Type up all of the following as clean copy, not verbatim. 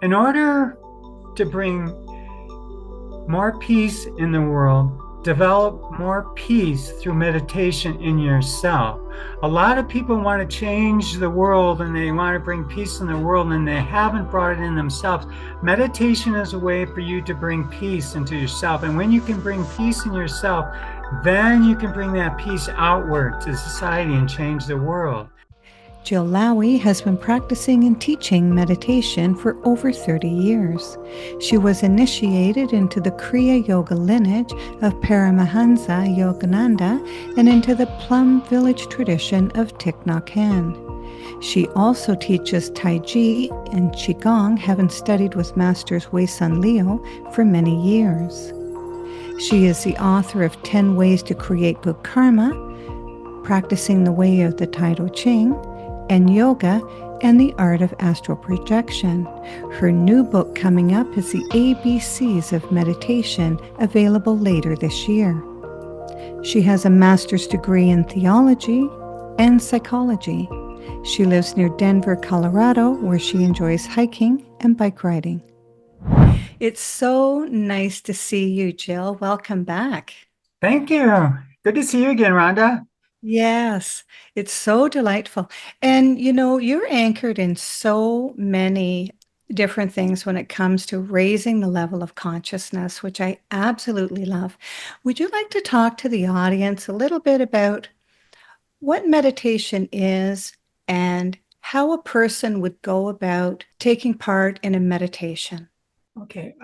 In order to bring more peace in the world, develop more peace through meditation in yourself. A lot of people want to change the world and they want to bring peace in the world and they haven't brought it in themselves. Meditation is a way for you to bring peace into yourself. And when you can bring peace in yourself, then you can bring that peace outward to society and change the world. Jill Lowy has been practicing and teaching meditation for over 30 years. She was initiated into the Kriya Yoga lineage of Paramahansa Yogananda and into the Plum village tradition of Thich Hanh. She also teaches Tai Chi and Qigong, having studied with Master Waysun Liao for many years. She is the author of 10 Ways to Create Good Karma, Practicing the Way of the Ching, and Yoga and the Art of Astral Projection. Her new book coming up is The ABCs of Meditation, available later this year. She has a master's degree in Theology and Psychology. She lives near Denver, Colorado, where she enjoys hiking and bike riding. It's so nice to see you, Jill. Welcome back. Thank you. Good to see you again, Rhonda. Yes, it's so delightful. And you're anchored in so many different things when it comes to raising the level of consciousness, which I absolutely love. Would you like to talk to the audience a little bit about what meditation is and how a person would go about taking part in a meditation? Okay.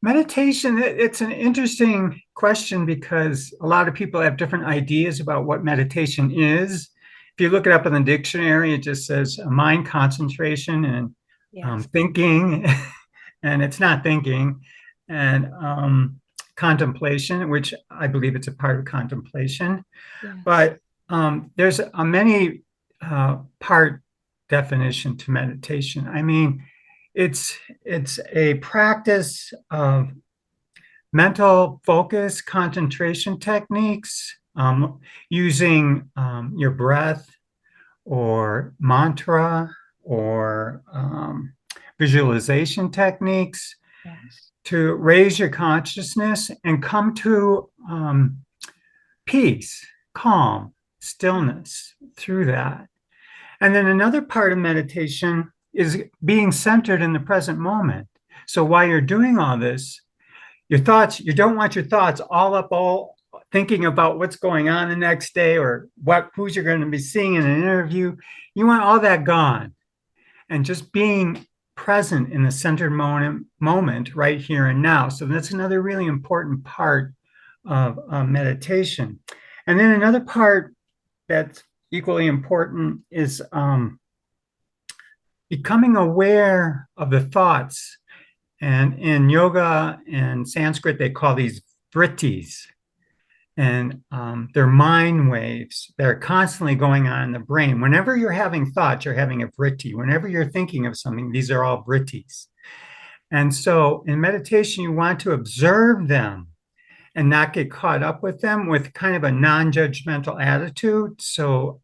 Meditation, it's an interesting question because a lot of people have different ideas about what meditation is. If you look it up in the dictionary, it just says mind concentration and Yes. thinking, and it's not thinking, and contemplation, which I believe it's a part of contemplation. Yes. But there's a many part definition to meditation. I mean, it's a practice of mental focus, concentration techniques, using your breath or mantra or visualization techniques Yes. to raise your consciousness and come to peace, calm, stillness through that. And then another part of meditation is being centered in the present moment. So while you're doing all this, your thoughts, you don't want your thoughts all thinking about what's going on the next day or who's you're going to be seeing in an interview. You want all that gone and just being present in the centered moment right here and now. So that's another really important part of meditation. And then another part that's equally important is becoming aware of the thoughts. And in yoga and Sanskrit, they call these vrittis. And they're mind waves that are constantly going on in the brain. Whenever you're having thoughts, you're having a vritti. Whenever you're thinking of something, these are all vrittis. And so in meditation, you want to observe them and not get caught up with them with kind of a non-judgmental attitude. So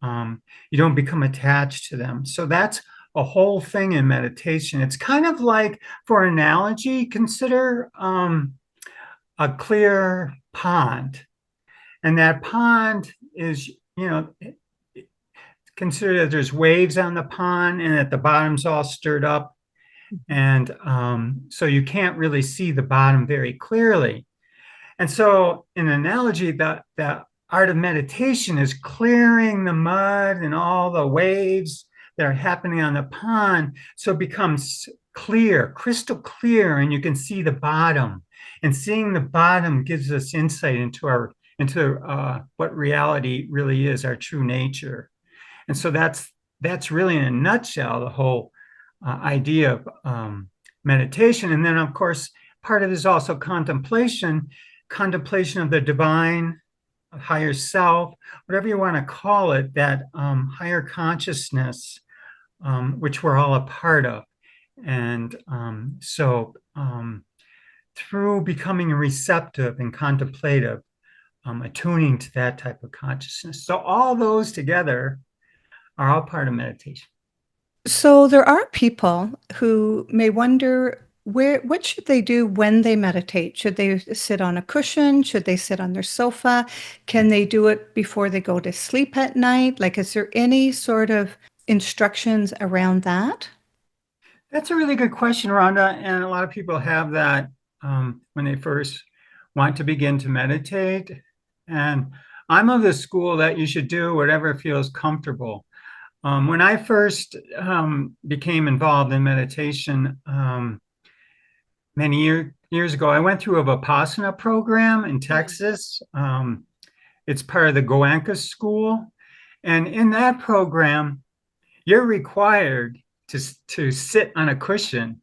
you don't become attached to them. So that's a whole thing in meditation. It's kind of like, for analogy, consider a clear pond. And that pond is, consider that there's waves on the pond and that the bottom's all stirred up. And so you can't really see the bottom very clearly. And so, in analogy, the art of meditation is clearing the mud and all the waves that are happening on the pond, so it becomes clear, crystal clear, and you can see the bottom. And seeing the bottom gives us insight into what reality really is, our true nature. And so that's really, in a nutshell, the whole idea of meditation. And then, of course, part of it is also contemplation of the divine, higher self, whatever you want to call it, that higher consciousness, which we're all a part of. And so through becoming receptive and contemplative, attuning to that type of consciousness. So all those together are all part of meditation. So there are people who may wonder what should they do when they meditate? Should they sit on a cushion? Should they sit on their sofa? Can they do it before they go to sleep at night? Like, is there any sort of instructions around that? That's a really good question, Rhonda. And a lot of people have that when they first want to begin to meditate. And I'm of the school that you should do whatever feels comfortable. When I first became involved in meditation years ago, I went through a Vipassana program in Texas. It's part of the Goenka school. And in that program, you're required to sit on a cushion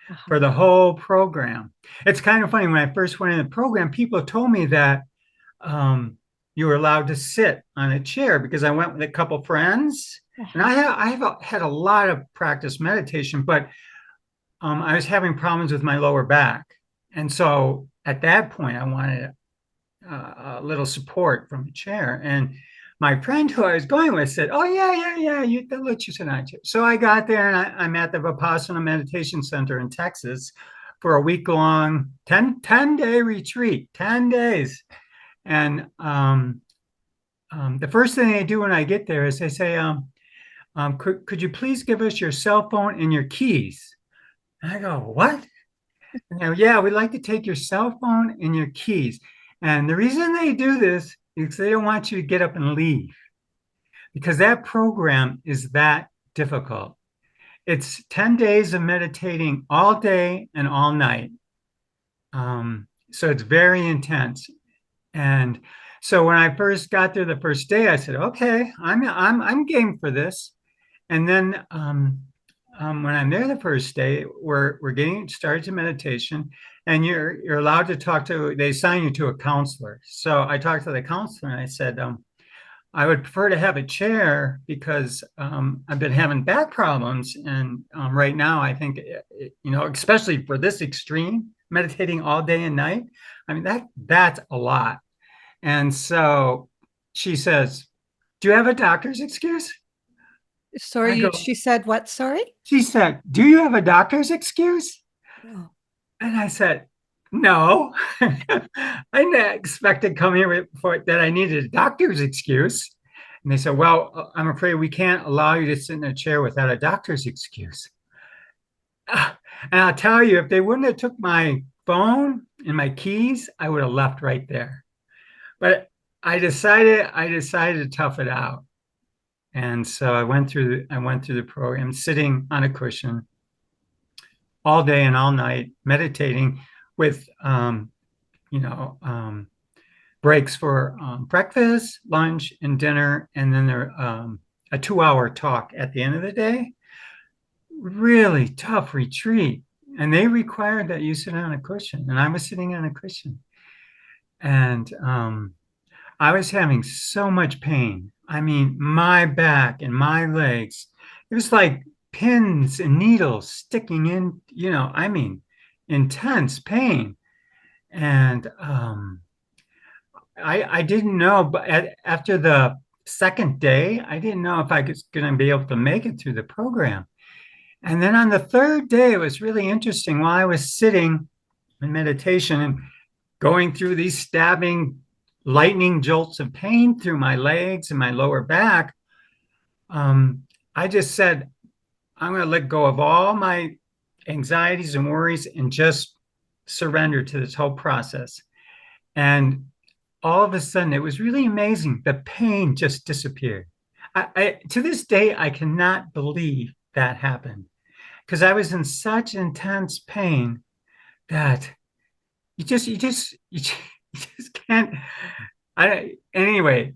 Uh-huh. for the whole program. It's kind of funny. When I first went in the program, people told me that you were allowed to sit on a chair because I went with a couple friends. And Uh-huh. I have had a lot of practice meditation, but I was having problems with my lower back. And so at that point, I wanted a little support from a chair. And my friend who I was going with said, "Oh, yeah, they'll let you sit on a chair." So I got there and I'm at the Vipassana Meditation Center in Texas for a week long 10-day retreat, 10 days. And the first thing they do when I get there is they say, could you please give us your cell phone and your keys? And I go, what? And they go, yeah, we'd like to take your cell phone and your keys. And the reason they do this is they don't want you to get up and leave because that program is that difficult. It's 10 days of meditating all day and all night. So it's very intense. And so when I first got there the first day, I said, okay, I'm game for this. And then when I'm there the first day, we're getting started to meditation, and you're allowed to talk to. They assign you to a counselor. So I talked to the counselor and I said, I would prefer to have a chair because I've been having back problems, and right now I think especially for this extreme, meditating all day and night. I mean that's a lot. And so she says, "Do you have a doctor's excuse?" I Sorry, go, she said what? Sorry? she said, "Do you have a doctor's excuse?" Oh. And I said, "No." I didn't expect to come here for that I needed a doctor's excuse. And they said, "Well, I'm afraid we can't allow you to sit in a chair without a doctor's excuse." And I'll tell you, if they wouldn't have took my phone and my keys, I would have left right there. But I decided to tough it out. And so I went through the program sitting on a cushion all day and all night, meditating with you know breaks for breakfast, lunch, and dinner, and then there a 2 hour talk at the end of the day. Really tough retreat, and they required that you sit on a cushion, and I was sitting on a cushion, and I was having so much pain. I mean, my back and my legs, it was like pins and needles sticking in, I mean, intense pain. And I didn't know, but after the second day, I didn't know if I was going to be able to make it through the program. And then on the third day, it was really interesting. While I was sitting in meditation and going through these stabbing, lightning jolts of pain through my legs and my lower back, I just said, I'm going to let go of all my anxieties and worries and just surrender to this whole process. And all of a sudden, it was really amazing. The pain just disappeared. To this day, I cannot believe that happened because I was in such intense pain that you just can't. Anyway,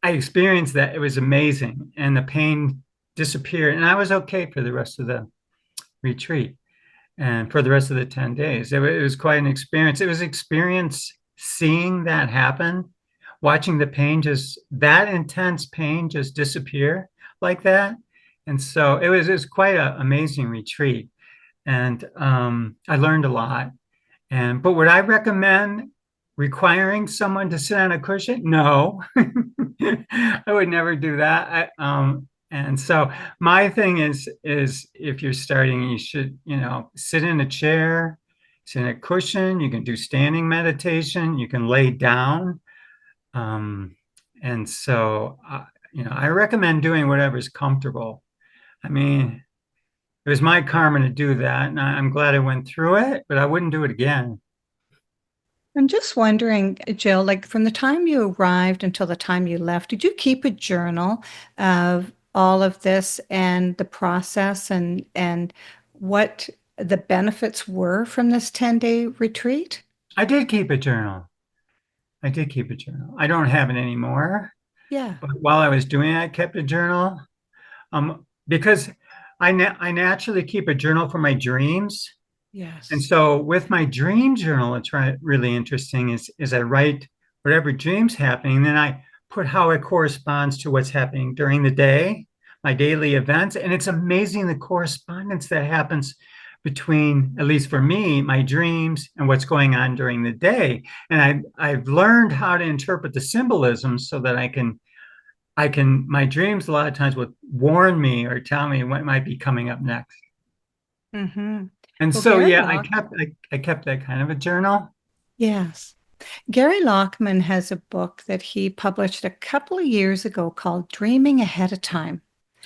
I experienced that. It was amazing, and the pain disappeared, and I was okay for the rest of the retreat and for the rest of the 10 days. It was quite an experience. It was experience seeing that happen, watching the pain just that intense pain just disappear like that. And so it was quite an amazing retreat. And I learned a lot. But would I recommend requiring someone to sit on a cushion? No, I would never do that. And so my thing is if you're starting, you should, sit in a chair, sit in a cushion. You can do standing meditation. You can lay down. Um, and so, I recommend doing whatever's comfortable. I mean, it was my karma to do that, and I'm glad I went through it, but I wouldn't do it again. I'm just wondering, Jill, like from the time you arrived until the time you left, did you keep a journal of all of this and the process and what the benefits were from this 10-day retreat? I did keep a journal. I did keep a journal. I don't have it anymore, Yeah. but while I was doing it, I kept a journal. Because I naturally keep a journal for my dreams. And Yes. so with my dream journal, it's really interesting is I write whatever dream's happening, then I put how it corresponds to what's happening during the day, my daily events. And it's amazing the correspondence that happens between, at least for me, my dreams and what's going on during the day. And I've learned how to interpret the symbolism so that my dreams a lot of times would warn me or tell me what might be coming up next. Mm-hmm. And Well, so, Gary yeah, Locke, I kept that kind of a journal. yes. Gary Lockman has a book that he published a couple of years ago called Dreaming Ahead of Time.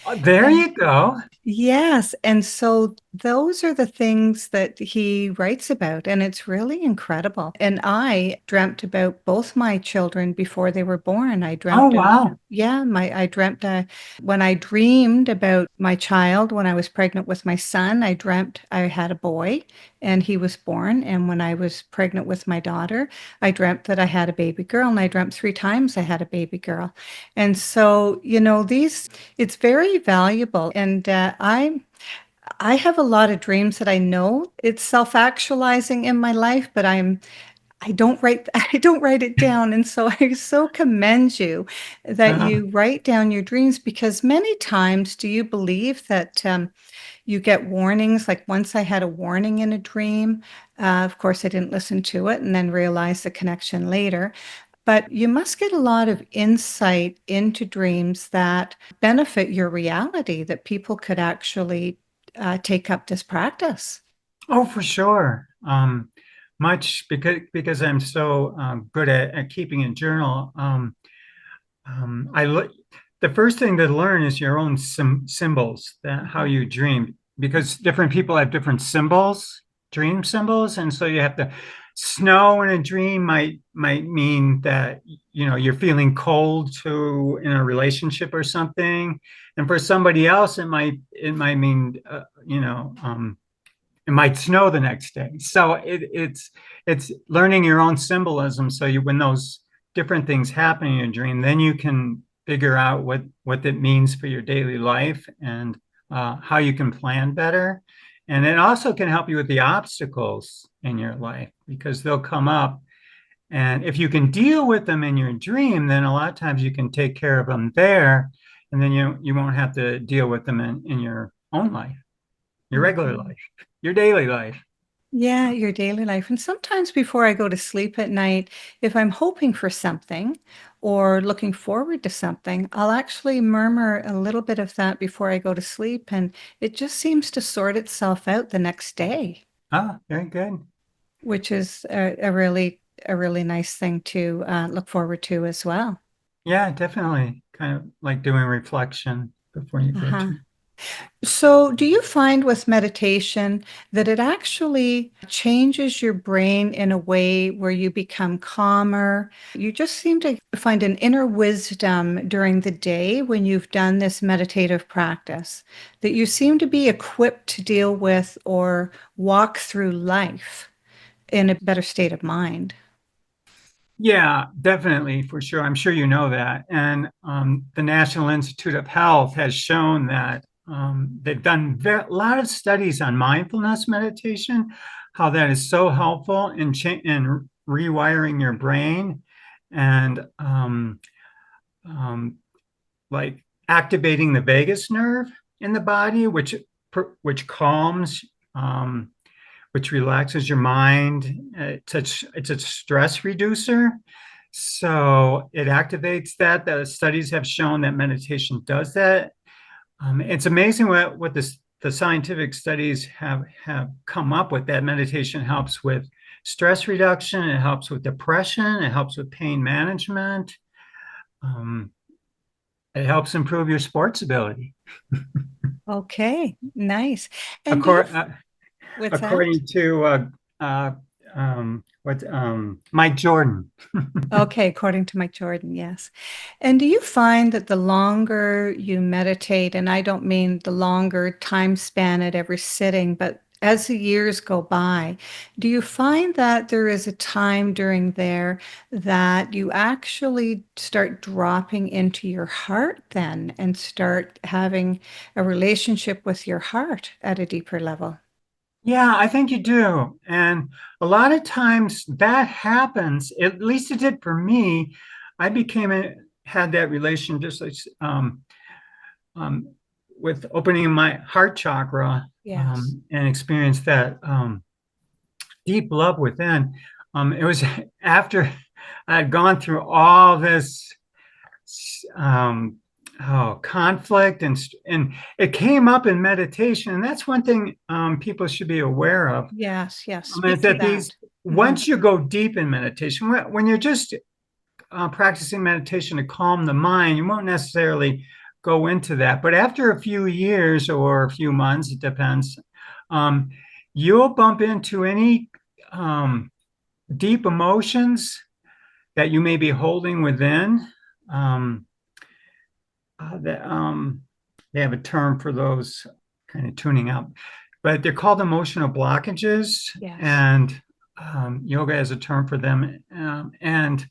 Oh, there And you go. yes, and so those are the things that he writes about, and it's really incredible. And I dreamt about both my children before they were born. I Oh, dreamt of, wow. yeah, I dreamt when I dreamed about my child when I was pregnant with my son, I dreamt I had a boy and he was born. And when I was pregnant with my daughter, I dreamt that I had a baby girl, and I dreamt 3 times I had a baby girl. And so, it's very valuable. And I have a lot of dreams that I know it's self-actualizing in my life, but I don't write I don't write it down. And so I so commend you that Uh, you write down your dreams, because many times do you believe that you get warnings? Like once I had a warning in a dream. Of course, I didn't listen to it and then realized the connection later. But you must get a lot of insight into dreams that benefit your reality, that people could actually take up this practice. oh, for sure. Much because I'm so good at keeping a journal. I look. The first thing to learn is your own symbols, that how Mhm. you dream, because different people have different symbols, dream symbols, and so you have to. Snow in a dream might mean that you're feeling cold to in a relationship or something, and for somebody else it might mean it might snow the next day. So it's learning your own symbolism. So when those different things happen in your dream, then you can figure out what it means for your daily life and how you can plan better. And it also can help you with the obstacles in your life because they'll come up. And if you can deal with them in your dream, then a lot of times you can take care of them there, and then you won't have to deal with them in your own life, your regular Mhm. life, your daily life. Yeah, your daily life. And sometimes before I go to sleep at night, if I'm hoping for something or looking forward to something, I'll actually murmur a little bit of that before I go to sleep. And it just seems to sort itself out the next day, Oh, very good. which is a really nice thing to look forward to as well. Yeah, definitely. Kind of like doing reflection before you go Uh-huh. to. So, do you find with meditation that it actually changes your brain in a way where you become calmer? You just seem to find an inner wisdom during the day when you've done this meditative practice, that you seem to be equipped to deal with or walk through life in a better state of mind. Yeah, definitely, for sure. I'm sure you know that. And the National Institute of Health has shown that they've done a lot of studies on mindfulness meditation, how that is so helpful in rewiring your brain and um, like activating the vagus nerve in the body, which calms, um, which relaxes your mind. It's a stress reducer, so it activates that. The studies have shown that meditation does that. It's amazing what the scientific studies have come up with, that meditation helps with stress reduction, it helps with depression, it helps with pain management, um, it helps improve your sports ability. Okay, nice. And do you, According, what's that? according to Mike Jordan. Okay, according to Mike Jordan, yes. And do you find that the longer you meditate, and I don't mean the longer time span at every sitting, but as the years go by, do you find that there is a time during there that you actually start dropping into your heart then and start having a relationship with your heart at a deeper level? Yeah, I think you do. And a lot of times that happens, at least it did for me. I had that relation just like um, with opening my heart chakra Yes. and experienced that deep love within. It was after I had gone through all this um, conflict and it came up in meditation, and that's one thing people should be aware of. Yes, yes. Is Speak to that these that. Hmm. once you go deep in meditation, when you're just practicing meditation to calm the mind, you won't necessarily go into that. But after a few years or a few months, it depends, um, you'll bump into any um, deep emotions that you may be holding within. Um, uh, the, um, they have a term for those, kind of tuning out, but they're called emotional blockages, Yes. and yoga has a term for them. And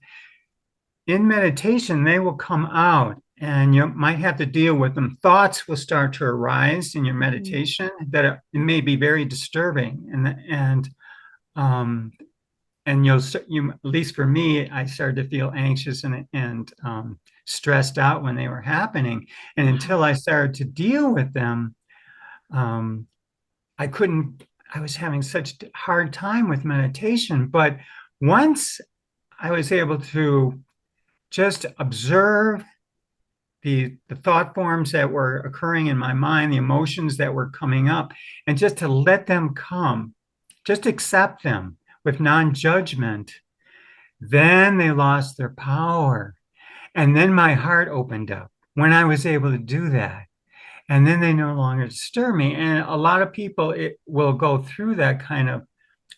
in meditation, they will come out and you might have to deal with them. Thoughts will start to arise in your Mhm. meditation that it may be very disturbing. Um, and you, at least for me, I started to feel anxious and stressed out when they were happening. And Uh-huh. until I started to deal with them, um, I couldn't, I was having such a hard time with meditation. But once I was able to just observe the thought forms that were occurring in my mind, the emotions that were coming up, and just to let them come, just accept them with non-judgment, then they lost their power. And then my heart opened up when I was able to do that. And then they no longer disturb me. And a lot of people will go through that kind of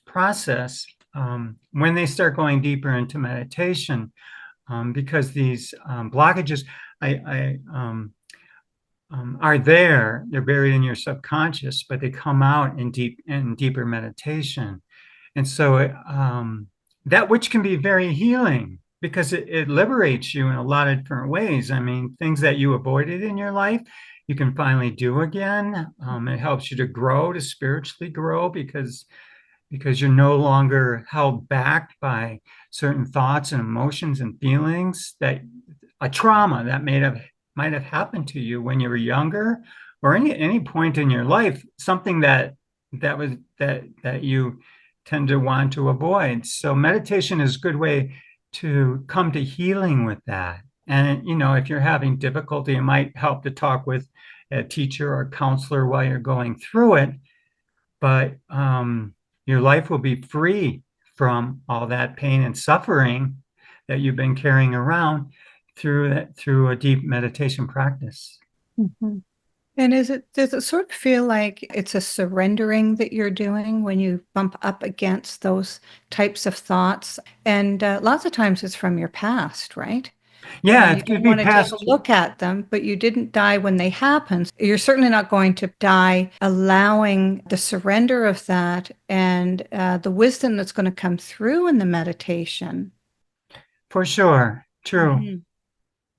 process when they start going deeper into meditation, because these blockages are there. They're buried in your subconscious, but they come out in deeper meditation. And so that which can be very healing because it liberates you in a lot of different ways. I mean, things that you avoided in your life, you can finally do again. It helps you to grow, to spiritually grow because you're no longer held back by certain thoughts and emotions and feelings that a trauma that might have happened to you when you were younger or any point in your life, something that was that you tend to want to avoid. So meditation is a good way to come to healing with that. And if you're having difficulty, it might help to talk with a teacher or a counselor while you're going through it, but your life will be free from all that pain and suffering that you've been carrying around through a deep meditation practice. Mhm. And does it sort of feel like it's a surrendering that you're doing when you bump up against those types of thoughts? And lots of times it's from your past, right? Yeah, And you it could don't be want to take a past. look at them, but you didn't die when they happened. You're certainly not going to die allowing the surrender of that and the wisdom that's going to come through in the meditation. For sure. True. Hmm.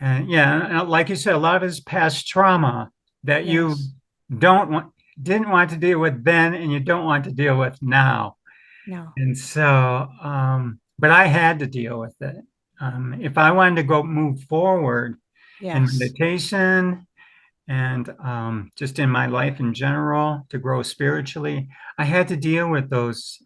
And yeah, and like you said, a lot of it is past trauma that you Yes. don't want didn't want to deal with then and you don't want to deal with now. No. And so, but I had to deal with it. If I wanted to go move forward in Yes. meditation and just in my life in general to grow spiritually, I had to deal with those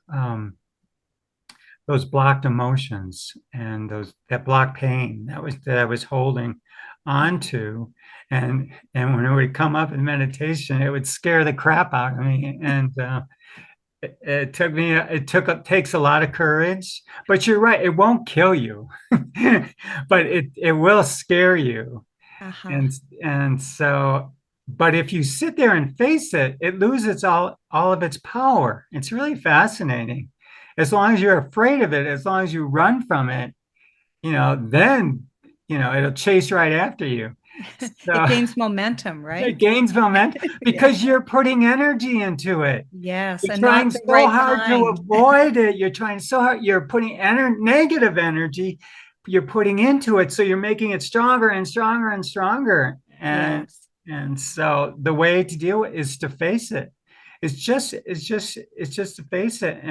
blocked emotions and those that blocked pain that I was holding. onto. And when it would come up in meditation, it would scare the crap out of me. And it takes a lot of courage, but you're right, it won't kill you, but it will scare you. Uh-huh. And so, but if you sit there and face it, it loses all of its power. It's really fascinating. As long as you're afraid of it, as long as you run from it, then it'll chase right after you. It So gains momentum, it right? gains momentum Yeah. because you're putting energy into it. Yes, You're and trying not the so right hard to kind. avoid it. You're trying so hard. You're putting negative energy. You're putting into it, so you're making it stronger and stronger and stronger. Yes. And so the way to deal with it is to face it. It's just to face it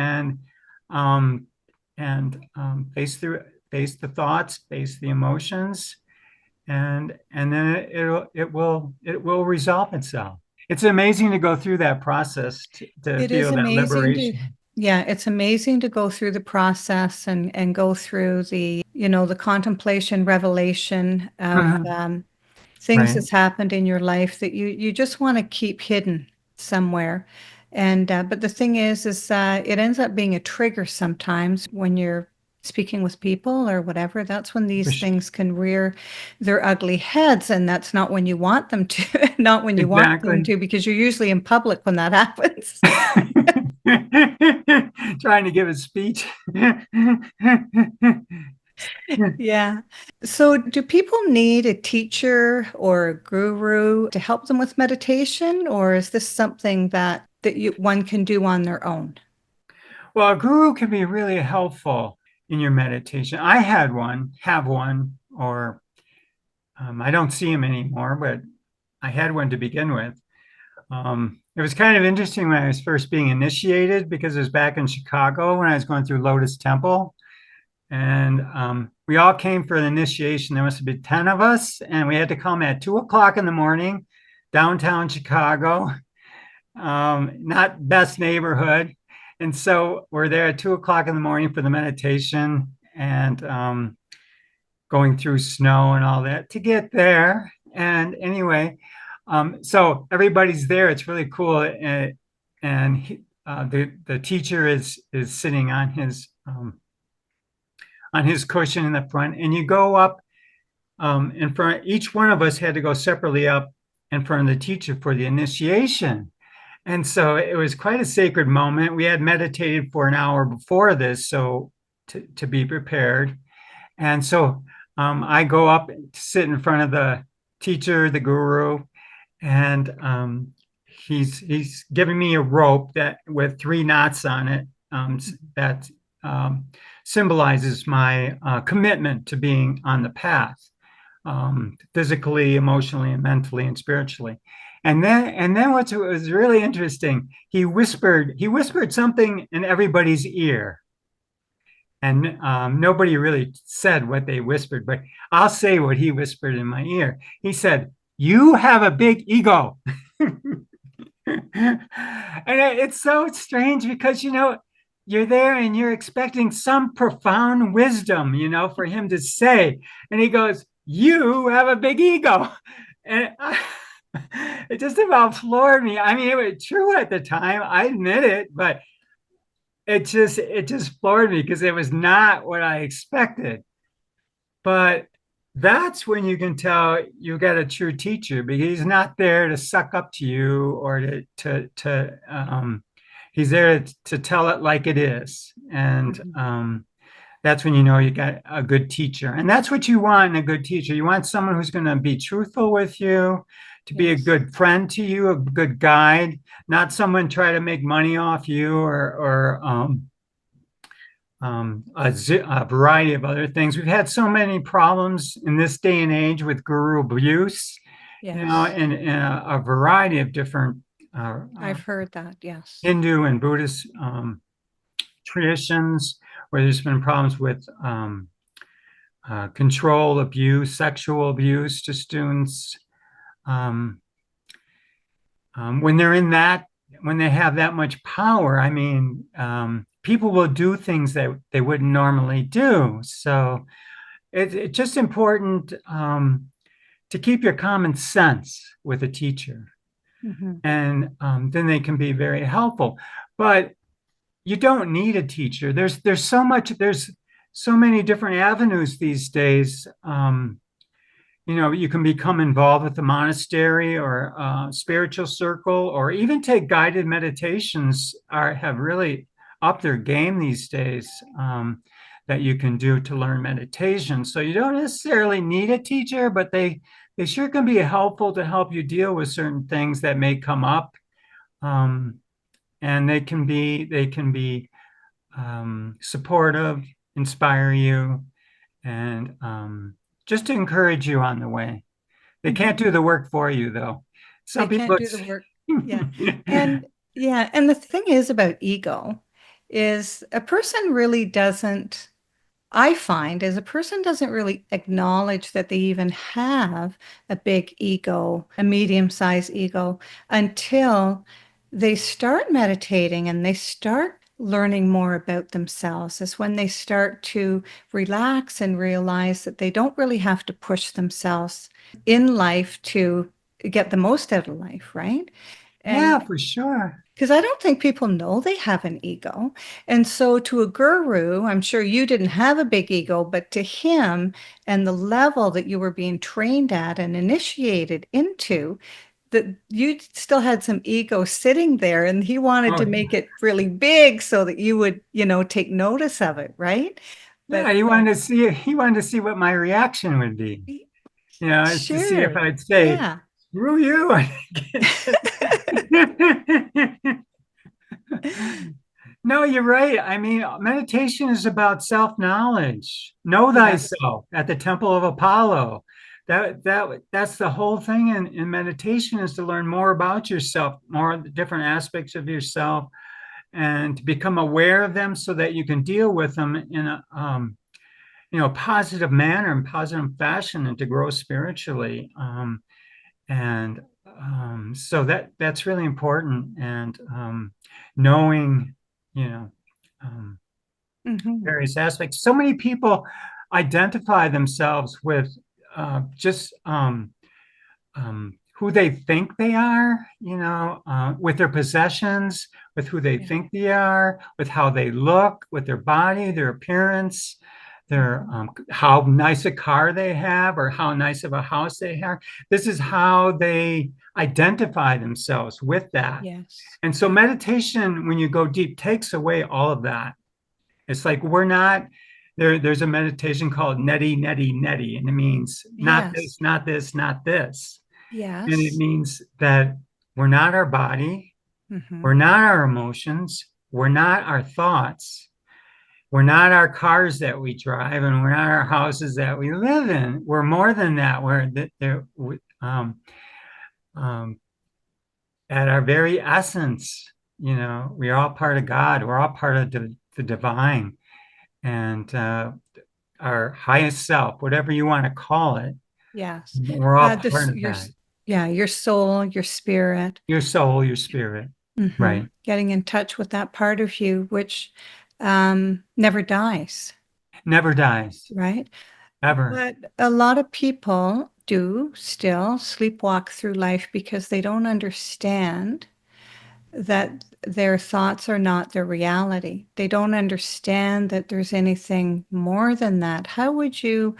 um, face the thoughts, face the emotions, and then it will resolve itself. It's amazing to go through that process to It is feel that amazing to, liberation. yeah, it's amazing to go through the process and go through the contemplation, revelation of Mhm. things Right. that's happened in your life that you just want to keep hidden somewhere. And but the thing is it ends up being a trigger sometimes when you're speaking with people or whatever. That's when For these sure. things can rear their ugly heads, and that's not when you want them to, not when you want them Exactly. to, because you're usually in public when that happens. Trying to give a speech. Yeah. So, do people need a teacher or a guru to help them with meditation, or is this something that one can do on their own? Well, a guru can be really helpful in your meditation. I have one, or I don't see him anymore, but I had one to begin with. It was kind of interesting when I was first being initiated because it was back in Chicago when I was going through Lotus Temple. And we all came for an initiation. There must have been 10 of us, and we had to come at 2 o'clock in the morning, downtown Chicago, not best neighborhood. And so we're there at 2 o'clock in the morning for the meditation and going through snow and all that to get there. And anyway, so everybody's there. It's really cool. And the teacher is sitting on his cushion in the front, and you go up in front. Each one of us had to go separately up in front of the teacher for the initiation. And so it was quite a sacred moment. We had meditated for an hour before this, so to be prepared. And so I go up to sit in front of the teacher, the guru, and he's giving me a rope that with 3 knots on it that um, symbolizes my commitment to being on the path, physically, emotionally, and mentally and spiritually. And then what was really interesting, he whispered something in everybody's ear. And nobody really said what they whispered, but I'll say what he whispered in my ear. He said, "You have a big ego." And it's so strange because, you're there and you're expecting some profound wisdom, for him to say. And he goes, "You have a big ego." And it just about floored me. I mean, it was true at the time, I admit it, but it just floored me because it was not what I expected. But that's when you can tell you got a true teacher, because he's not there to suck up to you or to he's there to tell it like it is. And Mhm. that's when you know you got a good teacher. And that's what you want in a good teacher. You want someone who's going to be truthful with you, to be a Yes. good friend to you, a good guide, not someone try to make money off you or a variety of other things. We've had so many problems in this day and age with guru abuse, Yes. and a variety of different I've heard that. Yes. Hindu and Buddhist traditions, where there's been problems with control abuse, sexual abuse to students. Um, when they're when they have that much power, I mean, people will do things that they wouldn't normally do. So it's just important to to keep your common sense with a teacher. Mm-hmm. And then they can be very helpful. But you don't need a teacher. There's so much, there's so many different avenues these days. You can become involved with the monastery or spiritual circle, or even take guided meditations have really upped their game these days, that you can do to learn meditation. So you don't necessarily need a teacher, but they sure can be helpful to help you deal with certain things that may come up. Um, and they can be supportive, inspire you, and just to encourage you on the way. They can't do the work for you, though. They Some people, can't do the work. Yeah. And yeah, and the thing is about ego is a person really doesn't, I find, is a person doesn't really acknowledge that they even have a big ego, a medium-sized ego, until they start meditating and they start learning more about themselves. Is when they start to relax and realize that they don't really have to push themselves in life to get the most out of life, right? yeah, And for sure. because I don't think people know they have an ego. And so to a guru, I'm sure you didn't have a big ego, but to him and the level that you were being trained at and initiated into, that you still had some ego sitting there and he wanted Oh, to make it really big so that you would, take notice of it, right? yeah, But he wanted to see what my reaction would be. To see if sure. I'd say, Yeah. screw you. No, you're right. I mean, meditation is about self-knowledge. Know Yes. thyself at the temple of Apollo. That's the whole thing in meditation, is to learn more about yourself, more of the different aspects of yourself, and to become aware of them so that you can deal with them in a positive manner and positive fashion, and to grow spiritually. And so that's really important. And knowing, you know, um, Hmm. various aspects. So many people identify themselves with just who they think they are, with their possessions, with who they Yeah. think they are, with how they look, with their body, their appearance, their Mhm. how nice a car they have, or how nice of a house they have. This is how they identify themselves with that. Yes. And so meditation, when you go deep, takes away all of that. It's like we're not there. There's a meditation called neti, neti, neti, and it means not Yes. this, not this, not this. And it Yes. means that we're not our body, Hmm. we're not our emotions, we're not our thoughts, we're not our cars that we drive, and we're not our houses that we live in. We're more than that. Um, um, at our very essence, we're all part of God. We're all part of the divine, and our highest self, whatever you want to call it. Yes. We're all This part of your that. yeah, your soul, your spirit. Your soul, your spirit. Right. Getting in touch with that part of you which never dies, Never dies. right? Ever. But a lot of people do still sleepwalk through life because they don't understand that their thoughts are not their reality. They don't understand that there's anything more than that. How would you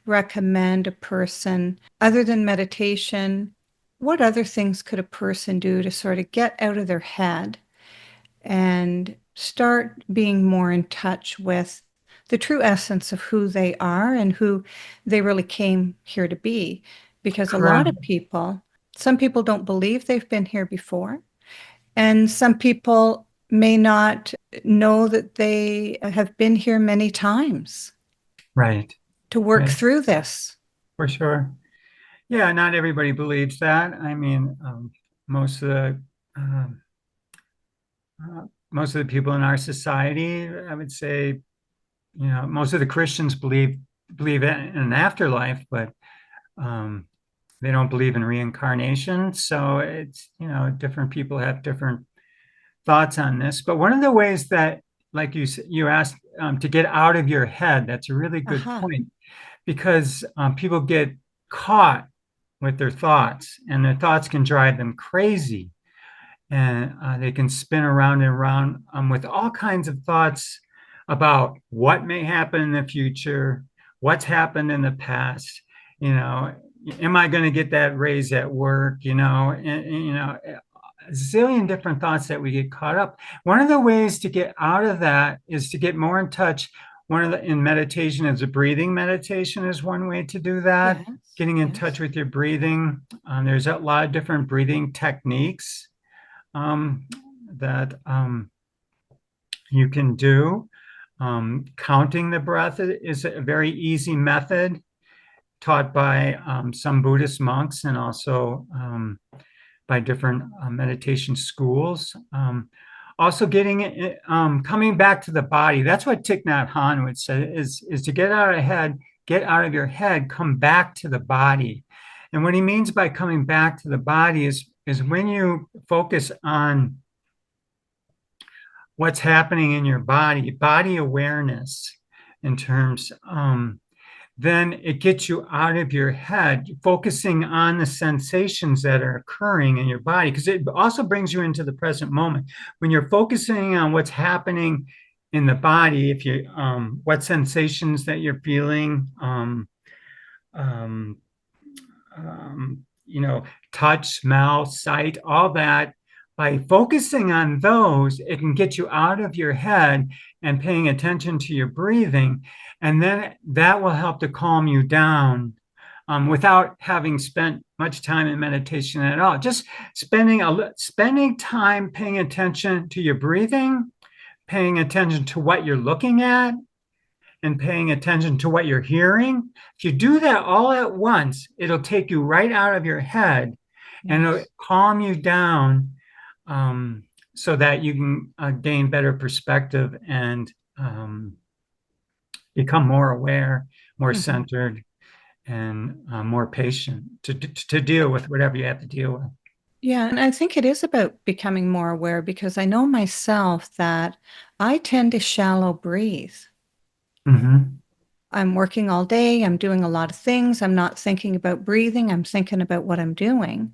recommend a person, other than meditation, what other things could a person do to sort of get out of their head and start being more in touch with the true essence of who they are and who they really came here to be? Because a lot Correct. of people, some people don't believe they've been here before. And some people may not know that they have been here many times Right. to work Right. through this. For sure. Yeah, not everybody believes that. I mean, most of the um, most of the people in our society, I would say, most of the Christians believe in an afterlife, but um, they don't believe in reincarnation. So it's, different people have different thoughts on this. But one of the ways that, like you asked, to get out of your head, that's a really good Aha. point, because people get caught with their thoughts, and their thoughts can drive them crazy, and they can spin around and around with all kinds of thoughts about what may happen in the future, what's happened in the past, you know, am I going to get that raise at work, a zillion different thoughts that we get caught up. One of the ways to get out of that is to get more in touch. In meditation is a breathing meditation is one way to do that. Yes. Getting in touch with your breathing. There's a lot of different breathing techniques that you can do. Counting the breath is a very easy method taught by some Buddhist monks and also by different meditation schools. Also coming back to the body. That's what Thich Nhat Hanh would say is to get out of your head, come back to the body. And what he means by coming back to the body is when you focus on what's happening in your body awareness in terms, then it gets you out of your head, focusing on the sensations that are occurring in your body, because it also brings you into the present moment. When you're focusing on what's happening in the body, what sensations that you're feeling, touch, smell, sight, all that. By focusing on those, it can get you out of your head and paying attention to your breathing. And then that will help to calm you down without having spent much time in meditation at all. Just spending time paying attention to your breathing, paying attention to what you're looking at, and paying attention to what you're hearing. If you do that all at once, it'll take you right out of your head and it'll calm you down so that you can gain better perspective and become more aware, more centered, and more patient to deal with whatever you have to deal with. Yeah, and I think it is about becoming more aware because I know myself that I tend to shallow breathe. Mm-hmm. I'm working all day, I'm doing a lot of things, I'm not thinking about breathing, I'm thinking about what I'm doing.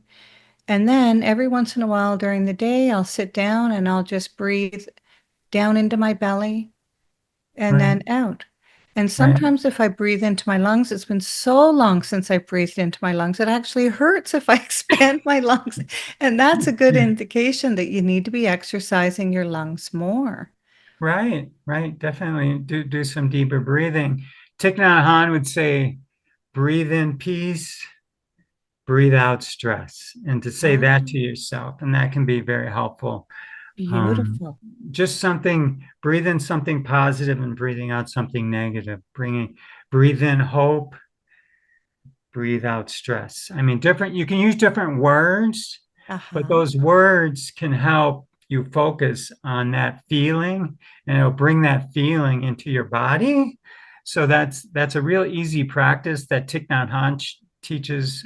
And then every once in a while during the day, I'll sit down and I'll just breathe down into my belly and Right. then out. And Right. sometimes if I breathe into my lungs, it's been so long since I breathed into my lungs, it actually hurts if I expand my lungs. And that's a good indication that you need to be exercising your lungs more. Right. Right. Definitely do some deeper breathing. Thich Nhat Hanh would say, breathe in peace, breathe out stress, and to say that to Ah, yourself, and that can be very helpful. beautiful. Just breathe in something positive and breathing out something negative. Breathe in hope, breathe out stress. I mean, you can use different words, but Uh-huh. those words can help you focus on that feeling and it'll bring that feeling into your body. So that's a real easy practice that Thich Nhat Hanh teaches,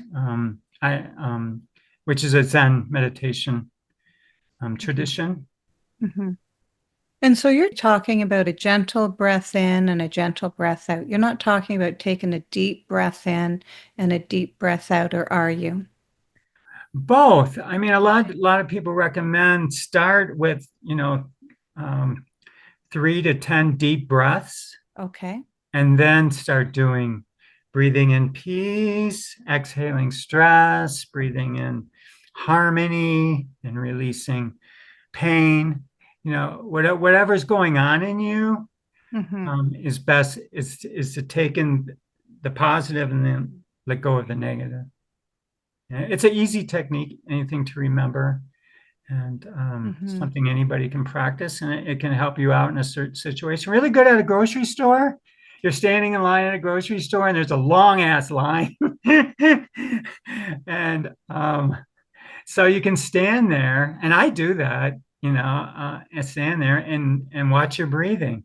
which is a Zen meditation tradition. Mm-hmm. And so you're talking about a gentle breath in and a gentle breath out. You're not talking about taking a deep breath in and a deep breath out, or are you? Both. I mean, a lot of people recommend start with, um, 3 to 10 deep breaths, Okay. and then start doing breathing in peace, exhaling stress, breathing in harmony, and releasing pain. Whatever's going on in you Mm-hmm. is best is to take in the positive and then let go of the negative. It's an easy technique, anything to remember, and Mm-hmm. something anybody can practice, and it can help you out in a certain situation. Really good at a grocery store. You're standing in line at a grocery store, and there's a long ass line, and so you can stand there, and I do that, and stand there and watch your breathing,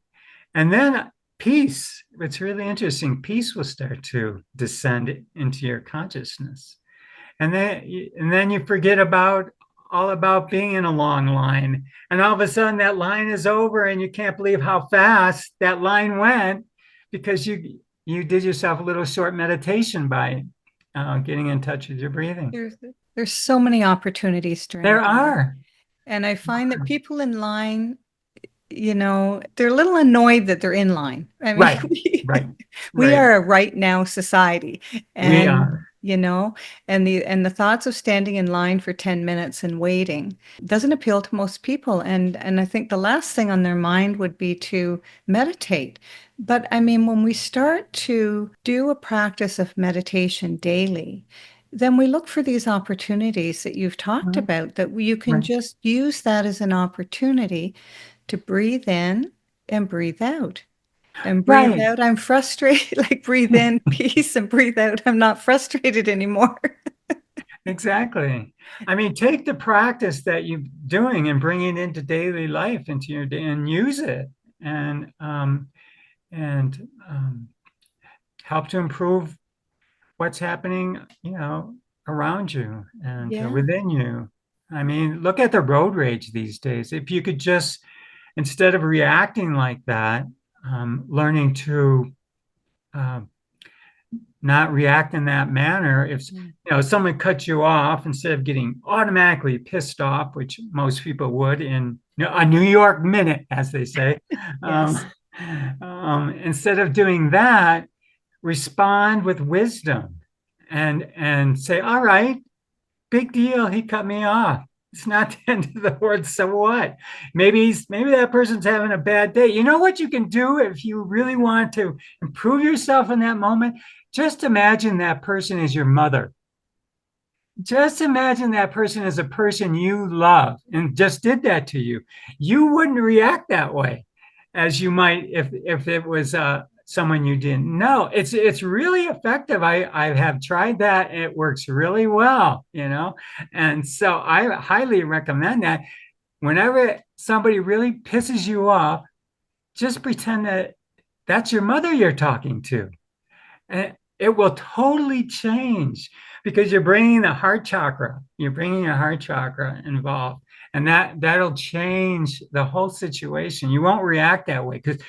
and then peace. It's really interesting. Peace will start to descend into your consciousness, and then you forget all about being in a long line, and all of a sudden that line is over and you can't believe how fast that line went because you did yourself a little short meditation by getting in touch with your breathing. There's there's so many opportunities during the There day. are. And I find that people in line, they're a little annoyed that they're in line. I mean, Right, right, we right. are a right now society. We And, are. and the thoughts of standing in line for 10 minutes and waiting doesn't appeal to most people. And I think the last thing on their mind would be to meditate. But I mean, when we start to do a practice of meditation daily, then we look for these opportunities that you've talked Mhm. about, that you can Right. just use that as an opportunity to breathe in and breathe out. And breathe Right. out, I'm frustrated. Like breathe in peace and breathe out, I'm not frustrated anymore. Exactly. I mean, take the practice that you're doing and bring it into daily life, into your day, and use it, and and help to improve what's happening, around you and Yeah. within you. I mean, look at the road rage these days. If you could just, instead of reacting like that, learning to uh, not react in that manner. If Mm. someone cuts you off, instead of getting automatically pissed off, which most people would in a New York minute, as they say, um, Yes. instead of doing that, respond with wisdom and say, "All right, big deal. He cut me off. It's not the end of the world. So what? Maybe that person's having a bad day. You know what you can do if you really want to improve yourself in that moment? Just imagine that person is your mother. Just imagine that person is a person you love and just did that to you. You wouldn't react that way as you might if it was someone you didn't know. It's really effective. I have tried that and it works really well. And so I highly recommend that. Whenever somebody really pisses you off, just pretend that that's your mother you're talking to. And it will totally change because you're bringing the heart chakra. You're bringing your heart chakra involved, and that'll change the whole situation. You won't react that way because,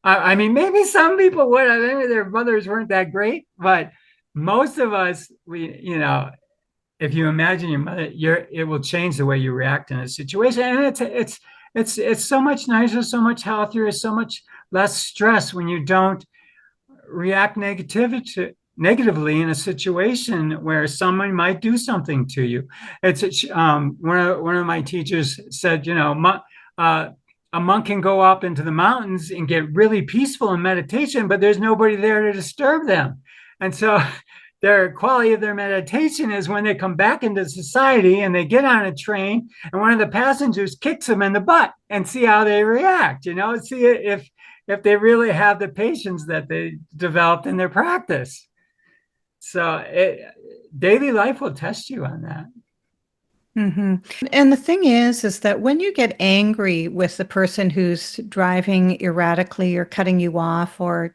I mean, maybe some people would. Maybe their mothers weren't that great, but most of us, if you imagine your mother, it will change the way you react in a situation, and it's so much nicer, so much healthier, so much less stress when you don't react negatively in a situation where someone might do something to you. It's one of my teachers said, a monk can go up into the mountains and get really peaceful in meditation, but there's nobody there to disturb them. And so their quality of their meditation is when they come back into society and they get on a train and one of the passengers kicks them in the butt and see how they react, see if they really have the patience that they developed in their practice. So daily life will test you on that. Hmm. And the thing is that when you get angry with the person who's driving erratically or cutting you off or,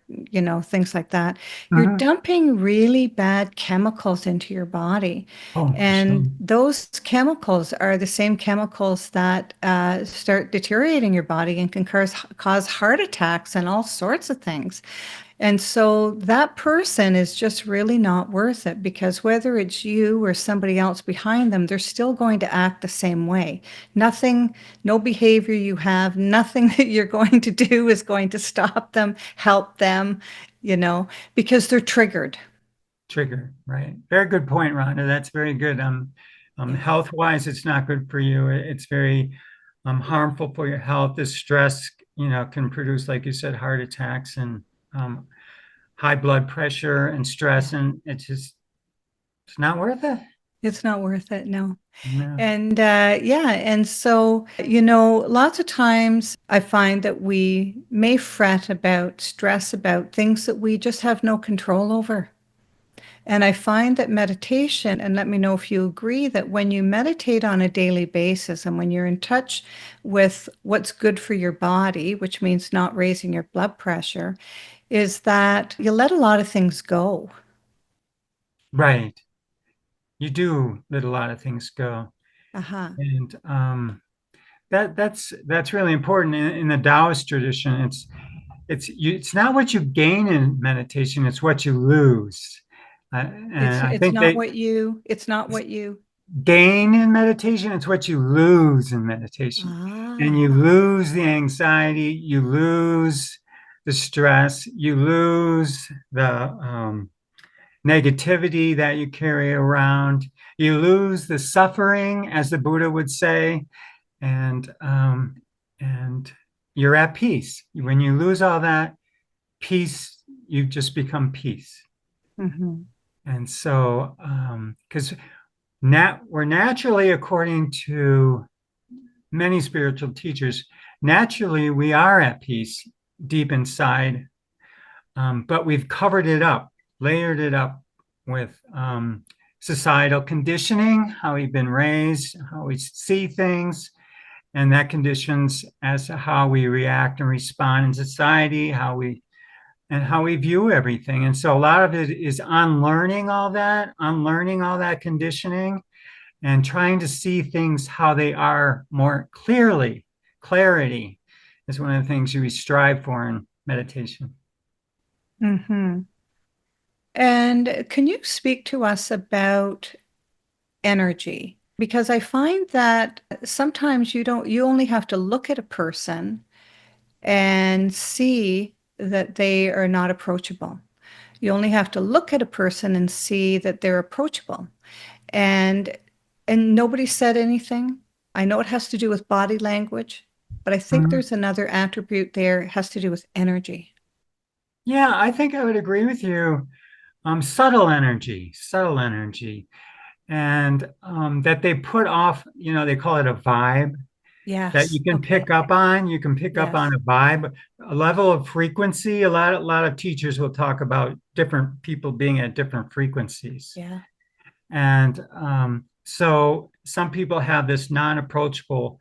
things like that, you're Mhm. dumping really bad chemicals into your body. Oh, for sure. And those chemicals are the same chemicals that start deteriorating your body and can cause heart attacks and all sorts of things. And so that person is just really not worth it because whether it's you or somebody else behind them, they're still going to act the same way. Nothing, no behavior you have, nothing that you're going to do is going to stop them, help them, because they're triggered. Trigger, right? Very good point, Rhonda. That's very good. Yeah. Health-wise, it's not good for you. It's very harmful for your health. The stress, can produce, like you said, heart attacks and um, high blood pressure and stress, Yeah. and it's not worth it. It's not worth it, no. No. And yeah, and so, lots of times I find that we may fret about, stress about things that we just have no control over. And I find that meditation, and let me know if you agree, that when you meditate on a daily basis and when you're in touch with what's good for your body, which means not raising your blood pressure, is that you let a lot of things go. Right. You do let a lot of things go. Uh-huh. And that's really important in the Taoist tradition. It's not what you gain in meditation; it's what you lose. And I It's think not they what you, it's not what you, gain in meditation, it's what you lose in meditation. And you ah, lose the anxiety, you lose the stress, you lose the negativity that you carry around, you lose the suffering, as the Buddha would say, and you're at peace. When you lose all that peace, you just become peace. mhm, And so, because we're naturally, according to many spiritual teachers, naturally we are at peace deep inside, but we've covered it up, layered it up with societal conditioning, how we've been raised, how we see things, and that conditions as to how we react and respond in society, how we view everything. And so a lot of it is unlearning all that conditioning and trying to see things how they are more clearly. Clarity is one of the things we strive for in meditation. mhm. And can you speak to us about energy? Because I find that sometimes you only have to look at a person and see that they are not approachable. You only have to look at a person and see that they're approachable. And nobody said anything. I know it has to do with body language, but I think Mhm. there's another attribute there. It has to do with energy. Yeah, I think I would agree with you. Subtle energy, and that they put off, they call it a vibe that Yes. you can Okay. pick up on. You can pick up on Yes. a vibe, a level of frequency. A lot of teachers will talk about different people being at different frequencies. Yeah. And so some people have this non-approachable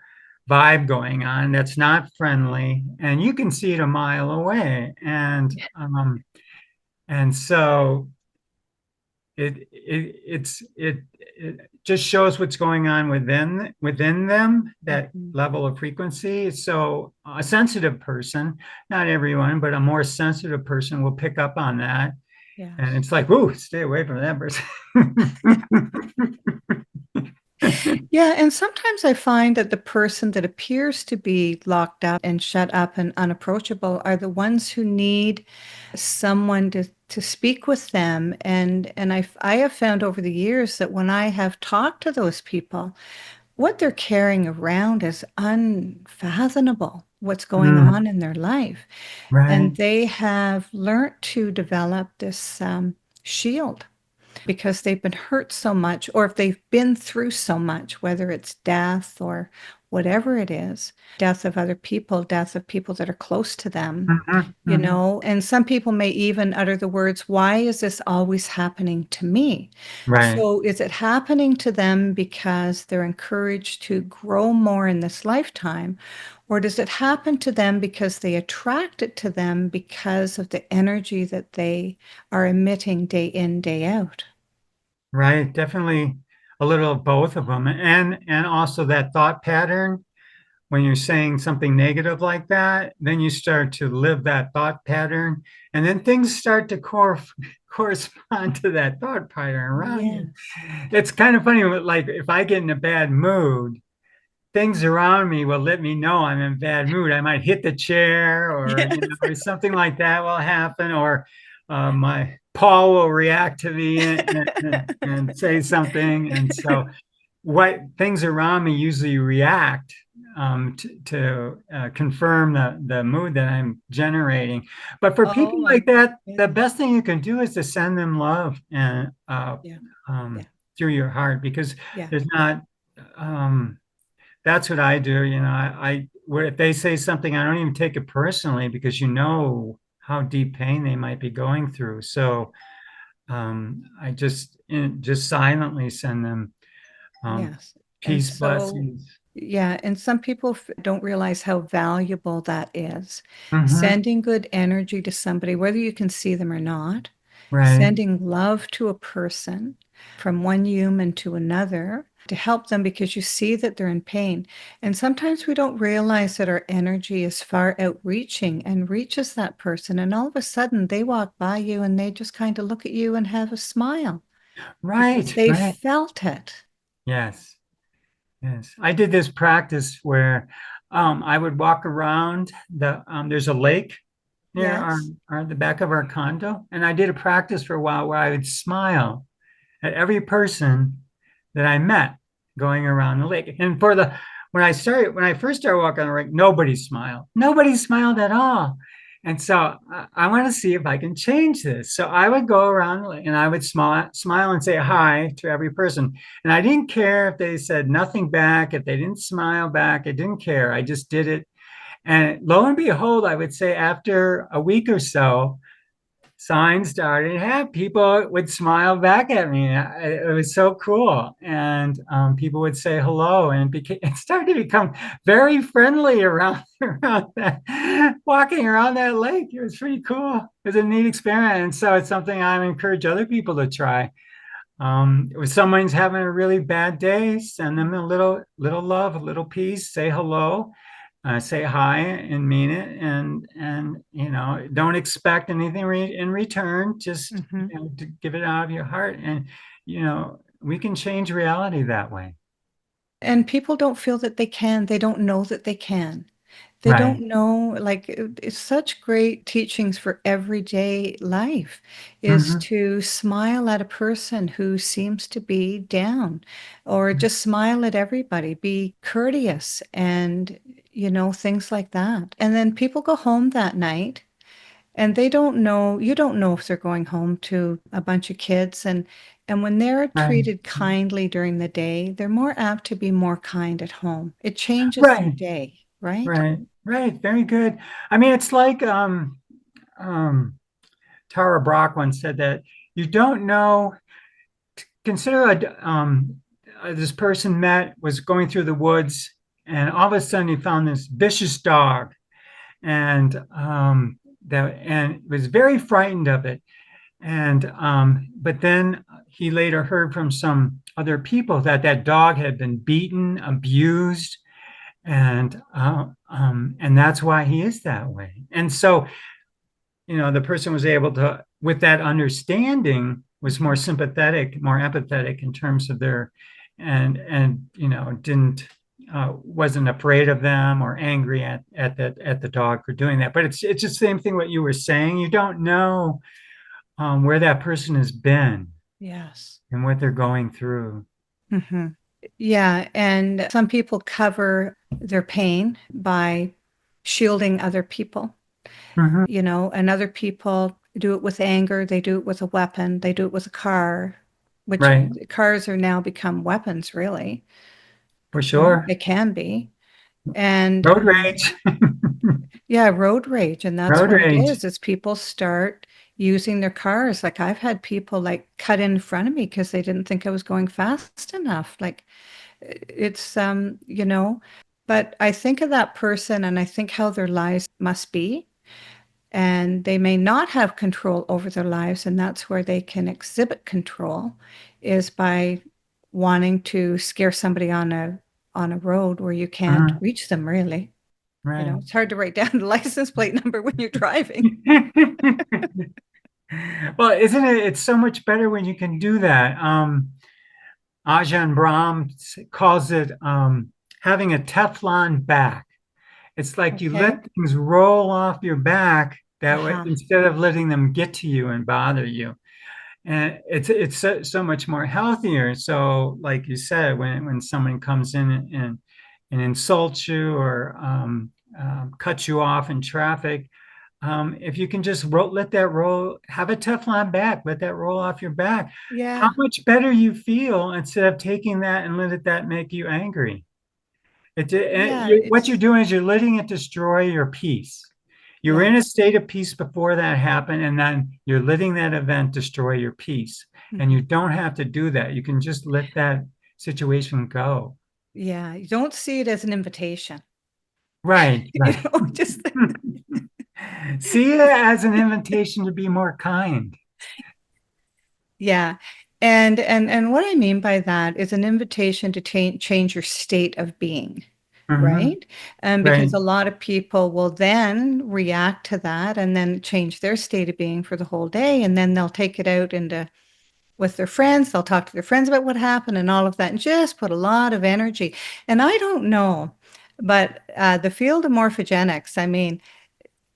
vibe going on that's not friendly, and you can see it a mile away. And so it just shows what's going on within them, that Mhm. level of frequency. So a sensitive person, not everyone, but a more sensitive person will pick up on that. And Yes. it's like, whoo, stay away from that person. Yeah, and sometimes I find that the person that appears to be locked up and shut up and unapproachable are the ones who need someone to speak with them. And I have found over the years that when I have talked to those people, what they're carrying around is unfathomable, what's going Mm, on in their life. right. And they have learned to develop this shield because they've been hurt so much, or if they've been through so much, whether it's death or whatever it is, death of other people, death of people that are close to them, Mhm, mhm. and some people may even utter the words, why is this always happening to me? Right, So is it happening to them because they're encouraged to grow more in this lifetime? Or does it happen to them because they attract it to them because of the energy that they are emitting day in, day out? right. Definitely a little of both of them. And also that thought pattern, when you're saying something negative like that, then you start to live that thought pattern, and then things start to correspond to that thought pattern around you. Yes. It's kind of funny, like if I get in a bad mood, things around me will let me know I'm in a bad mood. I might hit the chair, or Yes. or something like that will happen, or my Paul will react to me and say something. And so what things around me usually react to confirm the mood that I'm generating. But for Oh people my like that, the goodness. best thing you can do is to send them love and Yeah. Yeah. through your heart, because Yeah. there's not. Um, that's what I do. If they say something, I don't even take it personally, because how deep pain they might be going through. So I just silently send them um, Yes. And peace, so, blessings. yeah, and some people don't realize how valuable that is. Hmm. Sending good energy to somebody, whether you can see them or not, Right. sending love to a person from one human to another. to help them because you see that they're in pain. And sometimes we don't realize that our energy is far outreaching and reaches that person. And all of a sudden they walk by you and they just kind of look at you and have a smile because Right, they right. felt it. Yes, yes. I did this practice where I would walk around there's a lake near Yes. the back of our condo. And I did a practice for a while where I would smile at every person that I met going around the lake. And when I first started walking on the lake, nobody smiled. Nobody smiled at all. And so I want to see if I can change this. So I would go around the lake and I would smile and say hi to every person. And I didn't care if they said nothing back, if they didn't smile back. I didn't care. I just did it. And lo and behold, I would say after a week or so, signs started to have people would smile back at me. It was so cool. And people would say hello, and it started to become very friendly around that, walking around that lake. It was pretty cool. It was a neat experience. So it's something I encourage other people to try. If someone's having a really bad day, send them a little love, a little peace, say hello, say hi and mean it, and don't expect anything in return. Just Mhm. to give it out of your heart, and we can change reality that way. And people don't feel that they can. They don't know that they can. They don't Right. know, like, it's such great teachings for everyday life is Hmm. to smile at a person who seems to be down, or just smile at everybody, be courteous, and, things like that. And then people go home that night and they don't know, you don't know if they're going home to a bunch of kids. And when they're Right. treated kindly during the day, they're more apt to be more kind at home. It changes their Right. day, right? Right. Right. Very good. I mean, it's like um, Tara Brach once said that you don't know. Consider this person was going through the woods, and all of a sudden he found this vicious dog, and was very frightened of it. And but then he later heard from some other people that that dog had been beaten, abused, and that's why he is that way. And so the person was able to, with that understanding, was more Mhm. sympathetic, more empathetic in terms of their, and didn't wasn't afraid of them or angry at the dog for doing that. But it's the same thing what you were saying. You don't know where that person has been Yes. and what they're going through. Hmm. Yeah. And some people cover their pain by shielding other people, Hmm. and other people do it with anger. They do it with a weapon. They do it with a car, which Right, cars are now become weapons, really. for sure. They can be. And Road rage. yeah, road rage. And that's Road what it rage. is people start using their cars. Like I've had people like cut in front of me because they didn't think I was going fast enough. Like it's but I think of that person and I think how their lives must be. And they may not have control over their lives, and that's where they can exhibit control is by wanting to scare somebody on a road where you can't Mhm. reach them really. Right. It's hard to write down the license plate number when you're driving. Well, isn't it? It's so much better when you can do that. Ajahn Brahm calls it having a Teflon back. It's like you Okay. let things roll off your back that way Uh-huh. instead of letting them get to you and bother you. And it's so much more healthier. So, like you said, when someone comes in and insults you or cuts you off in traffic, if you can just let that roll, have a Teflon back, let that roll off your back, how Yeah. much better you feel instead of taking that and let that make you angry. Yeah, What you're it's doing is you're letting it destroy your peace. You were yeah. in a state of peace before that happened, and then you're letting that event destroy your peace. And Mhm. you don't have to do that. You can just let that situation go. Yeah, you don't see it as an invitation. Right, right. Just See it as an invitation to be more kind. yeah. And what I mean by that is an invitation to change your state of being, Hmm. right? And Right. because a lot of people will then react to that and then change their state of being for the whole day, and then they'll take it out into with their friends. They'll talk to their friends about what happened and all of that, and just put a lot of energy. And I don't know, but the field of morphogenics, I mean,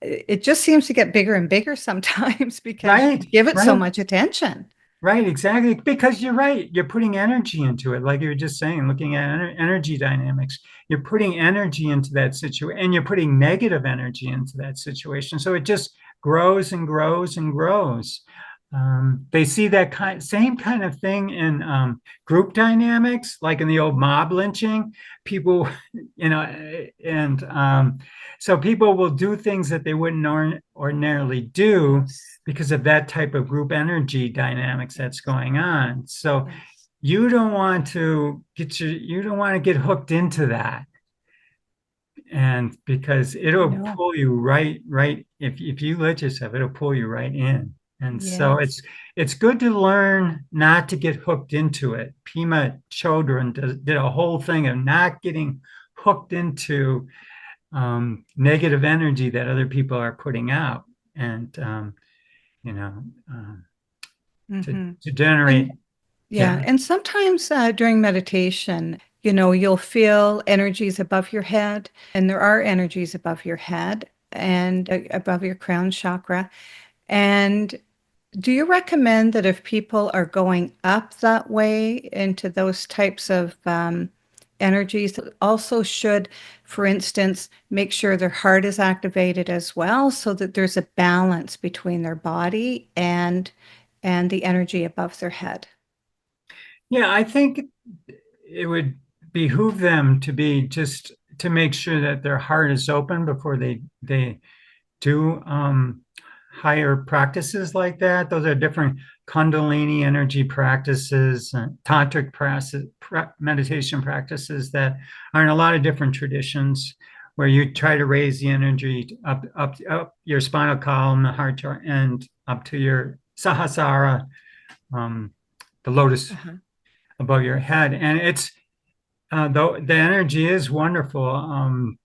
it just seems to get bigger and bigger sometimes because you Right. give it so Right. much attention. Right, exactly. Because you're right. You're putting energy into it, like you were just saying, looking at energy dynamics. You're putting energy into that situation, and you're putting negative energy into that situation. So it just grows and grows and grows. They see that same kind of thing in group dynamics, like in the old mob lynching. People, and so people will do things that they wouldn't ordinarily do Yes. because of that type of group energy dynamics that's Yes. going on. So Yes. you don't want to get hooked into that. And because it'll No. pull you right if you let yourself, it'll pull you right in. And so Yes. it's good to learn not to get hooked into it. Pema Chodron did a whole thing of not getting hooked into negative energy that other people are putting out. And you know, um, Hmm. to generate. And yeah, Yeah. and sometimes during meditation, you'll feel energies above your head, and there are energies above your head and above your crown chakra. And do you recommend that if people are going up that way into those types of energies, also should, for instance, make sure their heart is activated as well, so that there's a balance between their body and the energy above their head? Yeah, I think it would behoove them to be just to make sure that their heart is open before they do higher practices like that. Those are different Kundalini energy practices, tantric meditation practices that are in a lot of different traditions, where you try to raise the energy up your spinal column, the heart chart, and up to your Sahasrara, um, the lotus Uh-huh. above your head. And it's the energy is wonderful.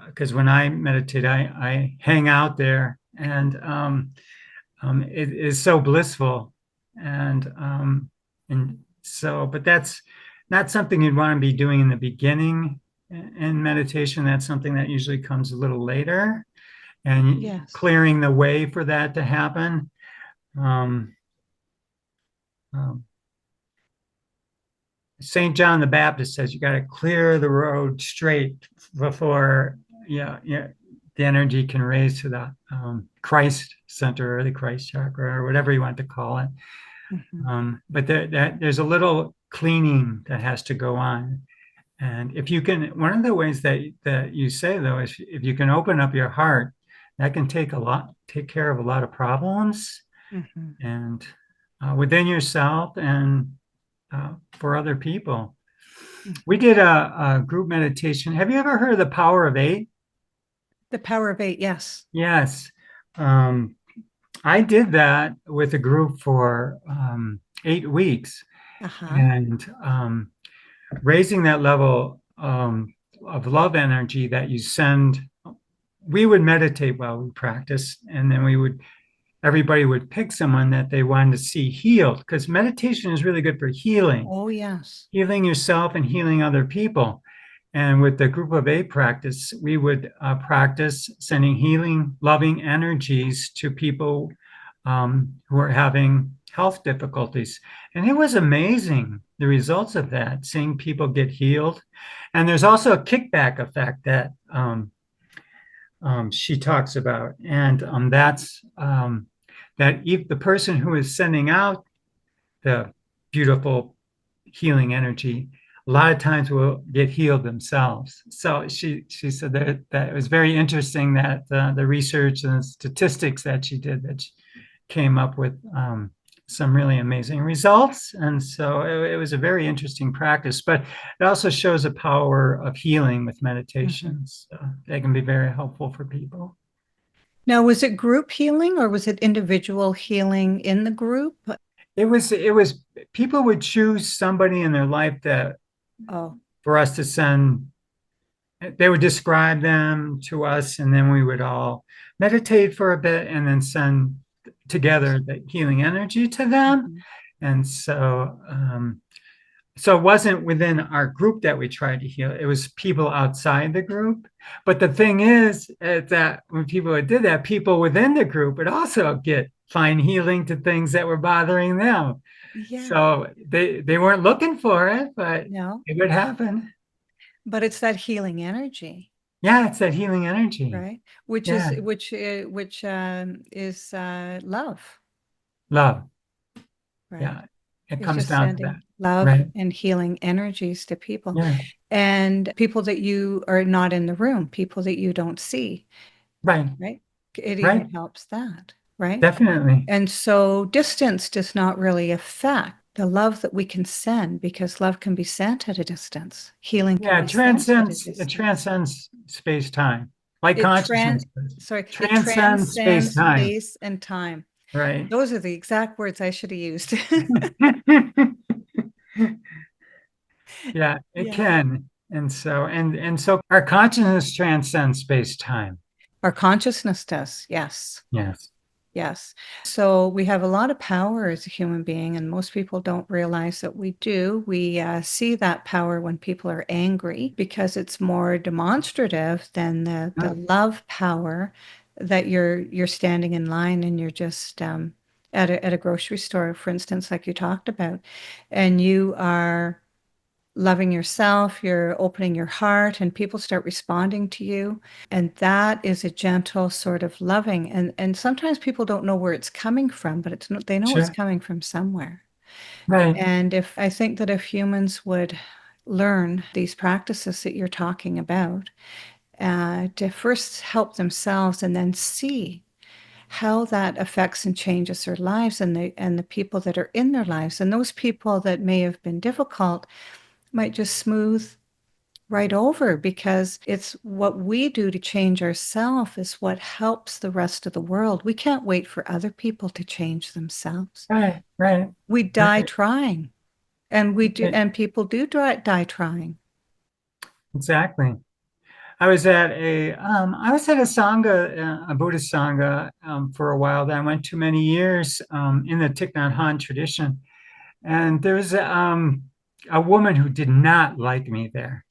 Because when I meditate, I hang out there, and it is so blissful. And so, but that's not something you'd want to be doing in the beginning in meditation. That's something that usually comes a little later, and Yes. clearing the way for that to happen. Um, um, St. John the Baptist says you got to clear the road straight before yeah, the energy can raise to the Christ center or the Christ chakra or whatever you want to call it. Mhm. But there's a little cleaning that has to go on. And if you can, one of the ways that you say though is if you can open up your heart, that can take care of a lot of problems Mhm. and within yourself and for other people. We Mhm. did a group meditation. Have you ever heard of the power of eight? The power of eight, yes. Yes. Um, I did that with a group for 8 weeks, Uh-huh. and raising that level of love energy that you send. We would meditate while we practice, and then everybody would pick someone that they wanted to see healed, because meditation is really good for Oh, yes. healing yourself and healing other people. And with the group of eight practice, we would practice sending healing, loving energies to people who are having health difficulties. And it was amazing, the results of that, seeing people get healed. And there's also a kickback effect that she talks about. And that if the person who is sending out the beautiful healing energy, a lot of times will get healed themselves. So she said that it was very interesting that the research and statistics that she did, that she came up with some really amazing results. And so it was a very interesting practice, but it also shows the power of healing with Mhm. meditations. So they can be very helpful for people. Now, was it group healing or was it individual healing in the group? it was people would choose somebody in their life that Oh, for us to send. They would describe them to us, and then we would all meditate for a bit and then send together the healing energy to them. mhm. And so it wasn't within our group that we tried to heal. It was people outside the group. But the thing is that when people did that, people within the group would also find healing to things that were bothering them. Yeah, So they weren't looking for it, but no, it would happen. but it's that healing energy, Yeah, it's that healing energy. right? Which is Yeah, is love, love. right? Yeah, it It's comes just down to that. sending love Right. and healing energies to people, Yeah. and people that you are not in the room, people that you don't see, Right. right? It even Right. helps that, right? Definitely. And so distance does not really affect the love that we can send, because love can be sent at a distance. Healing can Yeah, be sent at a it distance. transcends space time, like It tran consciousness it transcends space transcends time. space and time. Right. Those are the exact words I should have used. Yeah, it Yeah. can. And so our consciousness transcends space time. Our consciousness does. Yes. Yes. Yes. So we have a lot of power as a human being, and most people don't realize that we do. We see that power when people are angry because it's more demonstrative than the love power that you're standing in line and you're just at a grocery store, for instance, like you talked about, and you are loving yourself, you're opening your heart, and people start responding to you. And that is a gentle sort of loving. And sometimes people don't know where it's coming from, but they know it's Sure. coming from somewhere. Right. And if I think that if humans would learn these practices that you're talking about, to first help themselves and then see how that affects and changes their lives and the people that are in their lives, and those people that may have been difficult might just smooth right over, because it's what we do to change ourselves is what helps the rest of the world. We can't wait for other people to change themselves. Right. Right. We die Right. trying, and we do, It- and people do die trying. exactly. I was at a sangha, a Buddhist sangha, for a while. That I went to many years, in the Thich Nhat Hanh tradition, and there was a woman who did not like me there.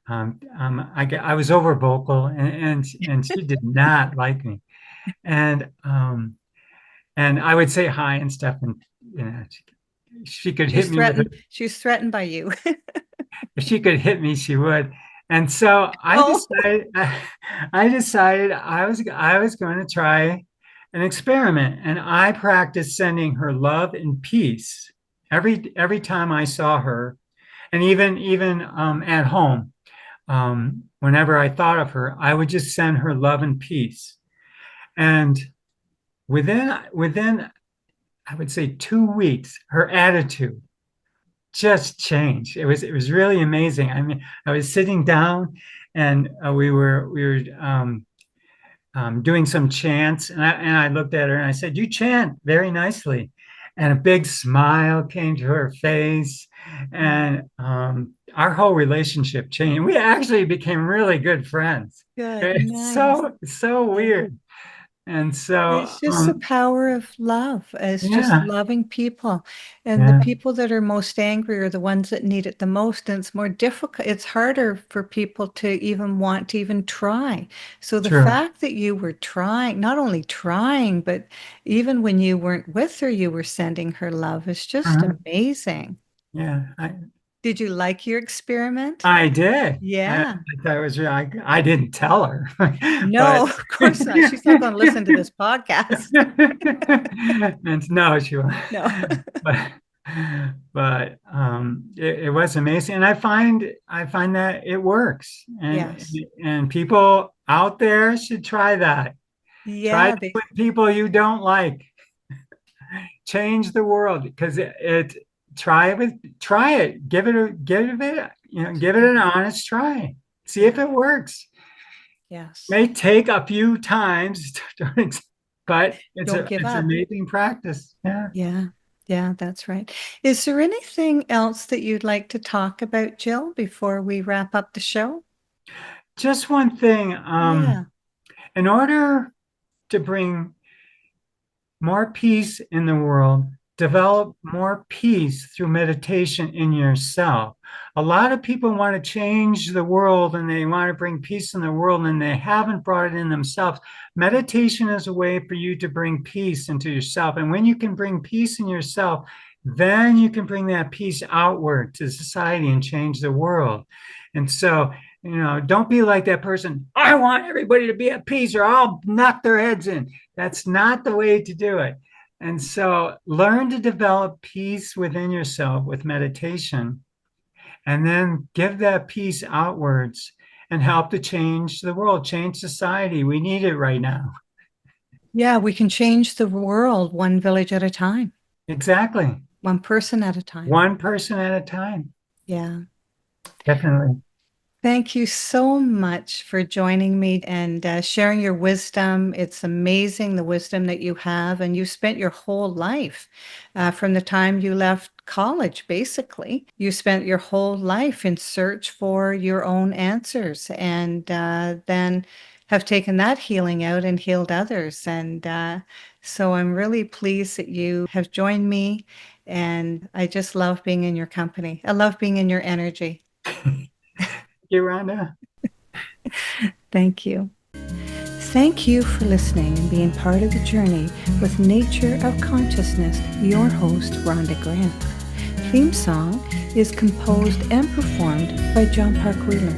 I was over vocal, and she did not like me, and I would say hi and stuff, and you know, she could hit She's me with a threatened. She's threatened by you. if she could hit me, she would. And so I Oh, decided, I decided I was going to try an experiment, and I practiced sending her love and peace every time I saw her, and even at home, whenever I thought of her, I would just send her love and peace. And within I would say 2 weeks, her attitude just changed. It was really amazing. I mean, I was sitting down, and we were doing some chants, and I looked at her and I said, "You chant very nicely," and a big smile came to her face, and our whole relationship changed. We actually became really good friends. good. It's Nice. so Yeah. weird, and so It's just the power of love. It's just yeah, loving people. And the yeah, people that are most angry are the ones that need it the most. And it's more difficult. It's harder for people to even want to even try. So the true. fact that you were trying, not only trying, but even when you weren't with her, you were sending her love is just Uh-huh. amazing. Yeah, Did you like your experiment? I did. Yeah. I thought it was real. I didn't tell her, No, but of course not. She's not going to listen to this podcast. and no, she won't. No. But it was amazing, and I find that it works, and Yes. and people out there should try that. Try Yeah, it with people you don't like. Change the world, because try it, give it an honest try, see yeah, if it works. yes. May take a few times but it's Don't a give it's up. amazing practice. Yeah. Yeah. Yeah, that's right. Is there anything else that you'd like to talk about, Jill, before we wrap up the show? Just one thing. Yeah. In order to bring more peace in the world, develop more peace through meditation in yourself. A lot of people want to change the world and they want to bring peace in the world and they haven't brought it in themselves. Meditation is a way for you to bring peace into yourself. And when you can bring peace in yourself, then you can bring that peace outward to society and change the world. And so, don't be like that person. I want everybody to be at peace or I'll knock their heads in. That's not the way to do it. And so learn to develop peace within yourself with meditation, and then give that peace outwards and help to change the world, change society. We need it right now. Yeah, we can change the world one village at a time, Exactly. one person at a time. One person at a time. Yeah. Definitely. Thank you so much for joining me and sharing your wisdom. It's amazing the wisdom that you have, and you spent your whole life from the time you left college, basically. You spent your whole life in search for your own answers, and then have taken that healing out and healed others. And so I'm really pleased that you have joined me, and I just love being in your company. I love being in your energy. You, Rhonda. Thank you. Thank you for listening and being part of the journey with Nature of Consciousness, your host, Rhonda Grant. Theme song is composed and performed by John Park Wheeler.